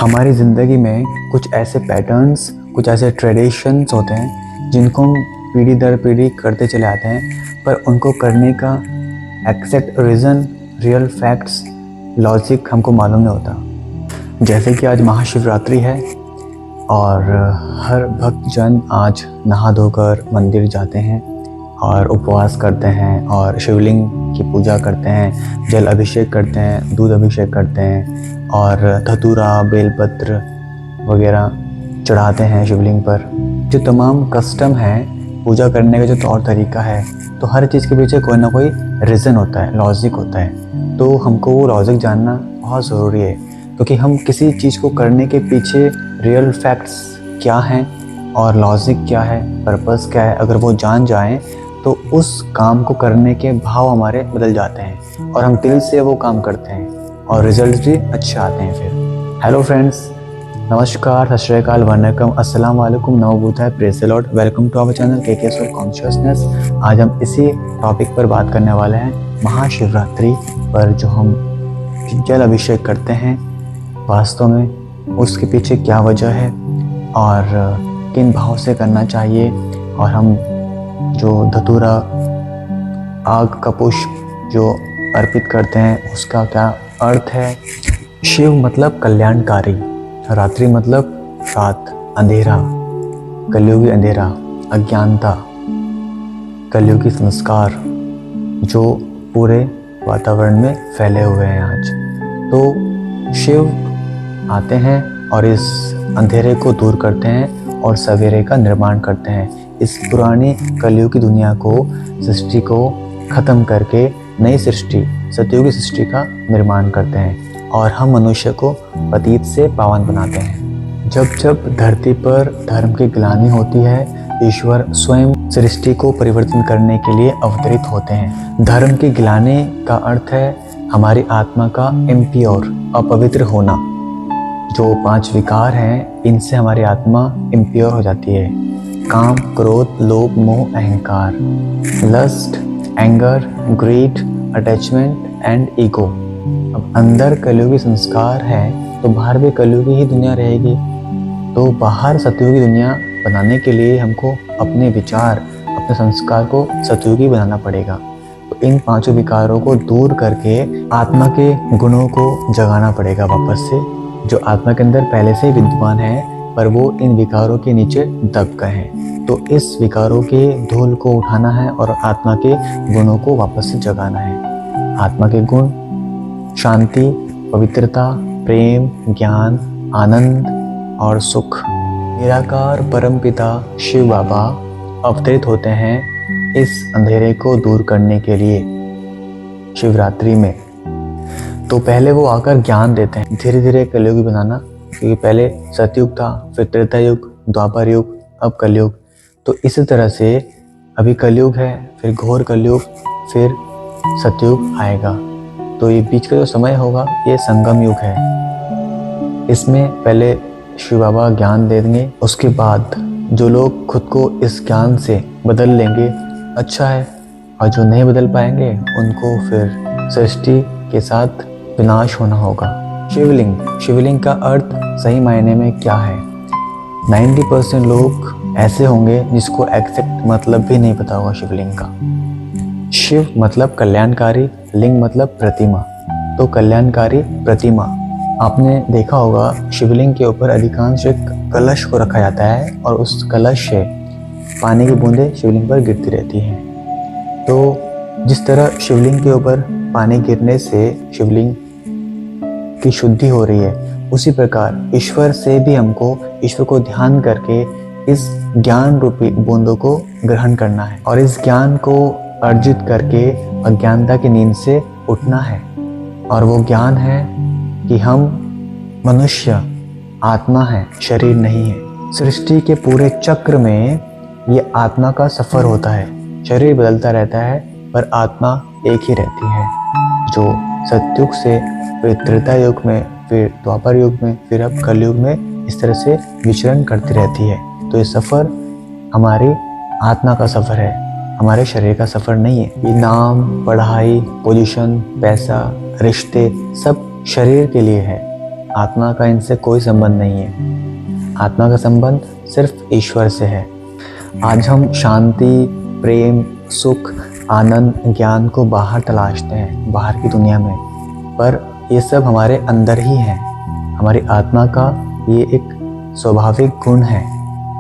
हमारी ज़िंदगी में कुछ ऐसे पैटर्न्स, कुछ ऐसे ट्रेडिशंस होते हैं जिनको हम पीढ़ी दर पीढ़ी करते चले आते हैं, पर उनको करने का exact reason, real facts, logic हमको मालूम नहीं होता। जैसे कि आज महाशिवरात्रि है और हर भक्तजन आज नहा धोकर मंदिर जाते हैं और उपवास करते हैं और शिवलिंग की पूजा करते हैं, जल अभिषेक करते हैं, दूध अभिषेक करते हैं और धतूरा, बेलपत्र वगैरह चढ़ाते हैं शिवलिंग पर। जो तमाम कस्टम है, पूजा करने का जो तौर तरीका है, तो हर चीज़ के पीछे कोई ना कोई रीज़न होता है, लॉजिक होता है। तो हमको वो लॉजिक जानना बहुत ज़रूरी है, क्योंकि हम किसी चीज़ को करने के पीछे रियल फैक्ट्स क्या हैं और लॉजिक क्या है, पर्पस क्या है, अगर वो जान जाएं तो उस काम को करने के भाव हमारे बदल जाते हैं और हम दिल से वो काम करते हैं और रिजल्ट भी अच्छे आते हैं फिर। हेलो फ्रेंड्स, नमस्कार, सत श्री अकाल, वनकम, अस्सलाम वालेकुम, नमो बुद्धाय, praise the lord. Welcome to our channel के सोल कॉन्शियसनेस। आज हम इसी टॉपिक पर बात करने वाले हैं, महाशिवरात्रि पर जो हम जल अभिषेक करते हैं, वास्तव में उसके पीछे क्या वजह है और किन भाव से करना चाहिए, और हम जो धतूरा, आग का पुष्प जो अर्पित करते हैं उसका क्या अर्थ है। शिव मतलब कल्याणकारी, रात्रि मतलब रात, अंधेरा, कलयुगी अंधेरा, अज्ञानता, कलयुगी संस्कार जो पूरे वातावरण में फैले हुए हैं आज। तो शिव आते हैं और इस अंधेरे को दूर करते हैं और सवेरे का निर्माण करते हैं। इस पुरानी कलयुगी दुनिया को, सृष्टि को ख़त्म करके नई सृष्टि, सतयुगी सृष्टि का निर्माण करते हैं और हम मनुष्य को पतित से पावन बनाते हैं। जब जब धरती पर धर्म की ग्लानि होती है, ईश्वर स्वयं सृष्टि को परिवर्तन करने के लिए अवतरित होते हैं। धर्म की ग्लानि का अर्थ है हमारी आत्मा का इम्प्योर, अपवित्र होना। जो 5 विकार हैं, इनसे हमारी आत्मा इम्प्योर हो जाती है। काम, क्रोध, लोभ, मोह, अहंकार, lust, anger, greed, attachment and ego. अब अंदर कलयुगी संस्कार है तो बाहर भी कलयुगी ही दुनिया रहेगी। तो बाहर सतयुगी दुनिया बनाने के लिए हमको अपने विचार, अपने संस्कार को सतयुगी बनाना पड़ेगा। तो इन 5 विकारों को दूर करके आत्मा के गुणों को जगाना पड़ेगा वापस से, जो आत्मा के अंदर पहले से विद्यमान है पर वो इन विकारों के नीचे दब गए हैं। तो इस विकारों के धूल को उठाना है और आत्मा के गुणों को वापस से जगाना है। आत्मा के गुण शांति, पवित्रता, प्रेम, ज्ञान, आनंद और सुख। निराकार परमपिता शिव बाबा अवतरित होते हैं इस अंधेरे को दूर करने के लिए शिवरात्रि में। तो पहले वो आकर ज्ञान देते हैं, धीरे धीरे कलयुगी बनाना, क्योंकि पहले सतयुग था, फिर त्रेता युग, द्वापर युग, अब कलयुग। तो इसी तरह से अभी कलयुग है, फिर घोर कलयुग, फिर सतयुग आएगा। तो ये बीच का जो समय होगा ये संगम युग है। इसमें पहले शिव बाबा ज्ञान दे देंगे, उसके बाद जो लोग खुद को इस ज्ञान से बदल लेंगे अच्छा है, और जो नहीं बदल पाएंगे उनको फिर सृष्टि के साथ विनाश होना होगा। शिवलिंग का अर्थ सही मायने में क्या है? 90% लोग ऐसे होंगे जिसको एग्जैक्ट मतलब भी नहीं पता होगा शिवलिंग का। शिव मतलब कल्याणकारी, लिंग मतलब प्रतिमा। तो कल्याणकारी प्रतिमा, आपने देखा होगा शिवलिंग के ऊपर अधिकांश एक कलश को रखा जाता है और उस कलश से पानी की बूंदें शिवलिंग पर गिरती रहती हैं। तो जिस तरह शिवलिंग के ऊपर पानी गिरने से शिवलिंग की शुद्धि हो रही है, उसी प्रकार ईश्वर से भी हमको ईश्वर को ध्यान करके इस ज्ञान रूपी बूंदों को ग्रहण करना है और इस ज्ञान को अर्जित करके अज्ञानता की नींद से उठना है। और वो ज्ञान है कि हम मनुष्य आत्मा है, शरीर नहीं है। सृष्टि के पूरे चक्र में ये आत्मा का सफर होता है। शरीर बदलता रहता है पर आत्मा एक ही रहती है, जो सतयुग से फिर त्रेता युग में, फिर द्वापर युग में, फिर अब कलयुग में इस तरह से विचरण करती रहती है। तो ये सफ़र हमारी आत्मा का सफ़र है, हमारे शरीर का सफ़र नहीं है। ये नाम, पढ़ाई, पोजीशन, पैसा, रिश्ते सब शरीर के लिए है, आत्मा का इनसे कोई संबंध नहीं है। आत्मा का संबंध सिर्फ ईश्वर से है। आज हम शांति, प्रेम, सुख, आनंद, ज्ञान को बाहर तलाशते हैं, बाहर की दुनिया में, पर ये सब हमारे अंदर ही है। हमारी आत्मा का ये एक स्वाभाविक गुण है।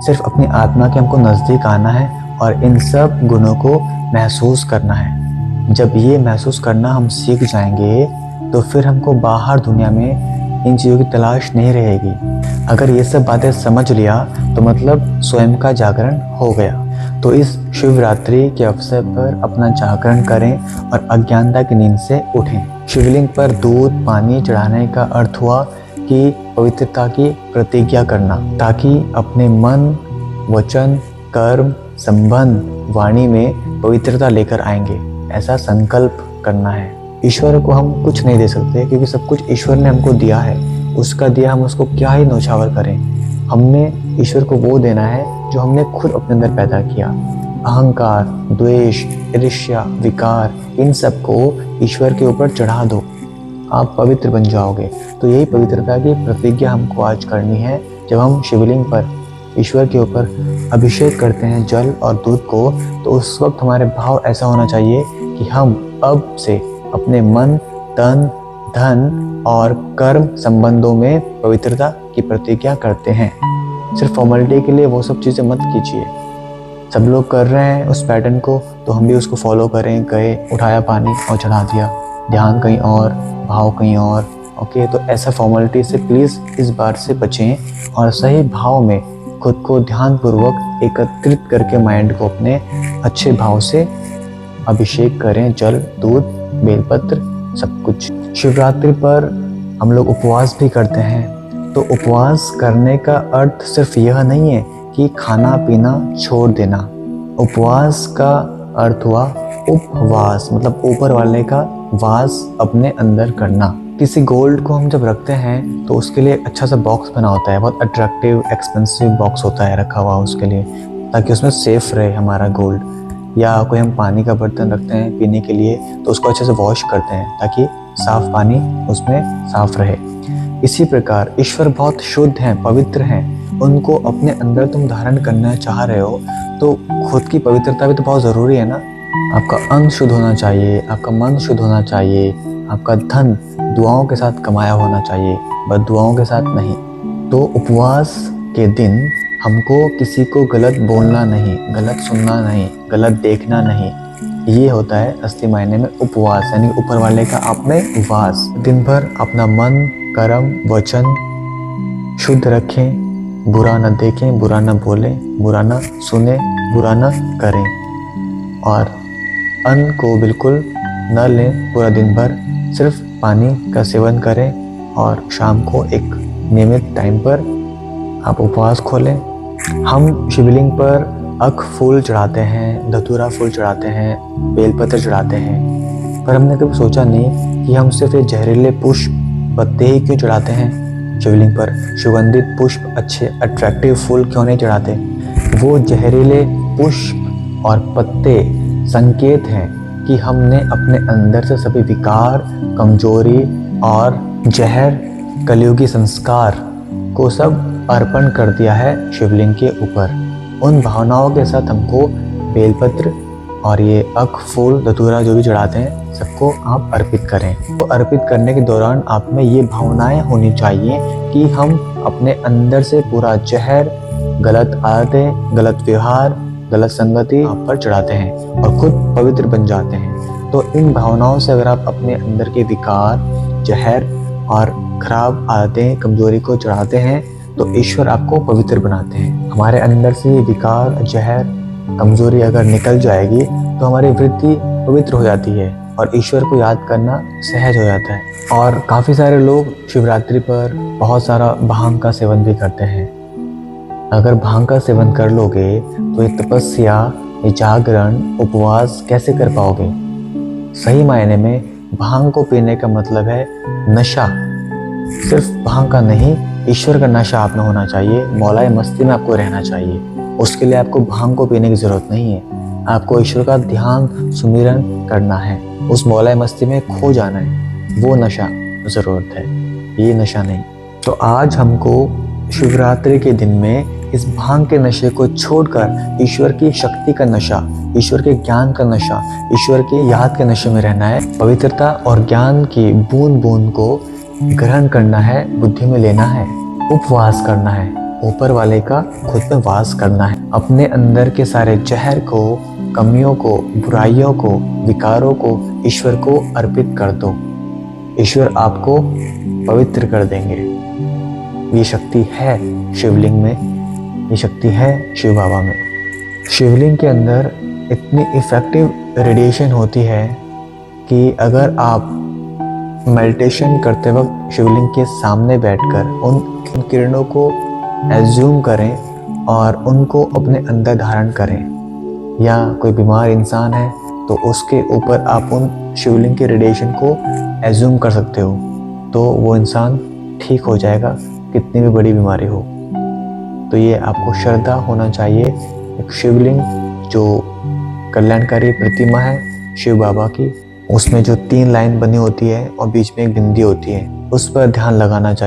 सिर्फ अपनी आत्मा के हमको नज़दीक आना है और इन सब गुणों को महसूस करना है। जब ये महसूस करना हम सीख जाएंगे तो फिर हमको बाहर दुनिया में इन चीज़ों की तलाश नहीं रहेगी। अगर ये सब बातें समझ लिया तो मतलब स्वयं का जागरण हो गया। तो इस शिवरात्रि के अवसर पर अपना जागरण करें और अज्ञानता की नींद से उठें। शिवलिंग पर दूध पानी चढ़ाने का अर्थ हुआ कि पवित्रता की प्रतिज्ञा करना, ताकि अपने मन, वचन, कर्म, संबंध, वाणी में पवित्रता लेकर आएंगे, ऐसा संकल्प करना है। ईश्वर को हम कुछ नहीं दे सकते क्योंकि सब कुछ ईश्वर ने हमको दिया है। उसका दिया हम उसको क्या ही न्यौछावर करें। हमने ईश्वर को वो देना है जो हमने खुद अपने अंदर पैदा किया। अहंकार, द्वेष, ईर्ष्या, विकार, इन सब को ईश्वर के ऊपर चढ़ा दो, आप पवित्र बन जाओगे। तो यही पवित्रता की प्रतिज्ञा हमको आज करनी है। जब हम शिवलिंग पर ईश्वर के ऊपर अभिषेक करते हैं जल और दूध को, तो उस वक्त हमारे भाव ऐसा होना चाहिए कि हम अब से अपने मन, तन, धन और कर्म संबंधों में पवित्रता की प्रतिज्ञा करते हैं। सिर्फ फॉर्मेलिटी के लिए वो सब चीज़ें मत कीजिए। सब लोग कर रहे हैं उस पैटर्न को, तो हम भी उसको फॉलो करें। गए, उठाया पानी और चढ़ा दिया, ध्यान कहीं और, भाव कहीं और। ओके, तो ऐसा फॉर्मेलिटी से प्लीज़ इस बार से बचें और सही भाव में खुद को ध्यानपूर्वक एकत्रित करके माइंड को अपने अच्छे भाव से अभिषेक करें। जल, दूध, बेलपत्र, सब कुछ। शिवरात्रि पर हम लोग उपवास भी करते हैं। तो उपवास करने का अर्थ सिर्फ यह नहीं है कि खाना पीना छोड़ देना। उपवास का अर्थ हुआ उपवास, मतलब ऊपर वाले का वास अपने अंदर करना। किसी गोल्ड को हम जब रखते हैं तो उसके लिए अच्छा सा बॉक्स बना होता है, बहुत अट्रैक्टिव एक्सपेंसिव बॉक्स होता है रखा हुआ उसके लिए, ताकि उसमें सेफ रहे हमारा गोल्ड। या कोई हम पानी का बर्तन रखते हैं पीने के लिए, तो उसको अच्छे से वॉश करते हैं ताकि साफ पानी उसमें साफ रहे। इसी प्रकार ईश्वर बहुत शुद्ध हैं, पवित्र हैं। उनको अपने अंदर तुम धारण करना चाह रहे हो तो खुद की पवित्रता भी तो बहुत ज़रूरी है ना। आपका अंग शुद्ध होना चाहिए, आपका मन शुद्ध होना चाहिए, आपका धन दुआओं के साथ कमाया होना चाहिए, बस दुआओं के साथ नहीं। तो उपवास के दिन हमको किसी को गलत बोलना नहीं, गलत सुनना नहीं, गलत देखना नहीं। ये होता है असली मायने में उपवास, यानी ऊपर वाले का आप में वास। दिन भर अपना मन, कर्म, वचन शुद्ध रखें, बुरा न देखें, बुरा न बोलें, बुरा न सुने, बुरा न करें और अन्न को बिल्कुल न लें पूरा दिन भर। सिर्फ पानी का सेवन करें और शाम को एक नियमित टाइम पर आप उपवास खोलें। हम शिवलिंग पर अख फूल चढ़ाते हैं, धतूरा फूल चढ़ाते हैं, बेलपत्र चढ़ाते हैं, पर हमने कभी सोचा नहीं कि हम सिर्फ ये जहरीले पुष्प, पत्ते ही क्यों चढ़ाते हैं शिवलिंग पर। सुगंधित पुष्प, अच्छे अट्रैक्टिव फूल क्यों नहीं चढ़ाते। वो जहरीले पुष्प और पत्ते संकेत हैं कि हमने अपने अंदर से सभी विकार, कमजोरी और जहर, कलयुगी संस्कार को सब अर्पण कर दिया है शिवलिंग के ऊपर। उन भावनाओं के साथ हमको बेलपत्र और ये अख फूल, धतूरा जो भी चढ़ाते हैं सबको आप अर्पित करें। तो अर्पित करने के दौरान आप में ये भावनाएं होनी चाहिए कि हम अपने अंदर से पूरा जहर, गलत आदतें, गलत व्यवहार, गलत संगति आप पर चढ़ाते हैं और खुद पवित्र बन जाते हैं। तो इन भावनाओं से अगर आप अपने अंदर के विकार, जहर और खराब आदतें, कमजोरी को चढ़ाते हैं तो ईश्वर आपको पवित्र बनाते हैं। हमारे अंदर से ये विकार, जहर, कमजोरी अगर निकल जाएगी तो हमारी वृत्ति पवित्र हो जाती है और ईश्वर को याद करना सहज हो जाता है। और काफ़ी सारे लोग शिवरात्रि पर बहुत सारा भांग का सेवन भी करते हैं। अगर भांग का सेवन कर लोगे तो ये तपस्या, ये जागरण, उपवास कैसे कर पाओगे। सही मायने में भांग को पीने का मतलब है नशा। सिर्फ भांग का नहीं, ईश्वर का नशा आप में होना चाहिए, मौलाए मस्ती में आपको रहना चाहिए। उसके लिए आपको भांग को पीने की ज़रूरत नहीं है। आपको ईश्वर का ध्यान, सुमिरन करना है, उस मौलाए मस्ती में खो जाना है। वो नशा ज़रूरत है, ये नशा नहीं। तो आज हमको शिवरात्रि के दिन में इस भांग के नशे को छोड़कर ईश्वर की शक्ति का नशा, ईश्वर के ज्ञान का नशा, ईश्वर की याद के नशे में रहना है। पवित्रता और ज्ञान की बूंद बूंद को ग्रहण करना है, बुद्धि में लेना है, उपवास करना है, ऊपर वाले का खुद में वास करना है। अपने अंदर के सारे जहर को, कमियों को, बुराइयों को, विकारों को ईश्वर को अर्पित कर दो। ईश्वर आपको पवित्र कर देंगे। ये शक्ति है शिवलिंग में, ये शक्ति है शिव बाबा में। शिवलिंग के अंदर इतनी इफ़ेक्टिव रेडिएशन होती है कि अगर आप मेडिटेशन करते वक्त शिवलिंग के सामने बैठकर उन किरणों को एज्यूम करें और उनको अपने अंदर धारण करें, या कोई बीमार इंसान है तो उसके ऊपर आप उन शिवलिंग के रेडिएशन को एज्यूम कर सकते हो, तो वो इंसान ठीक हो जाएगा, कितनी भी बड़ी बीमारी हो। तो ये आपको श्रद्धा होना चाहिए। एक शिवलिंग जो कल्याणकारी प्रतिमा है शिव बाबा की, उसमें जो 3 लाइन बनी होती है और बीच में एक बिंदी होती है, उस पर ध्यान लगाना चाहिए।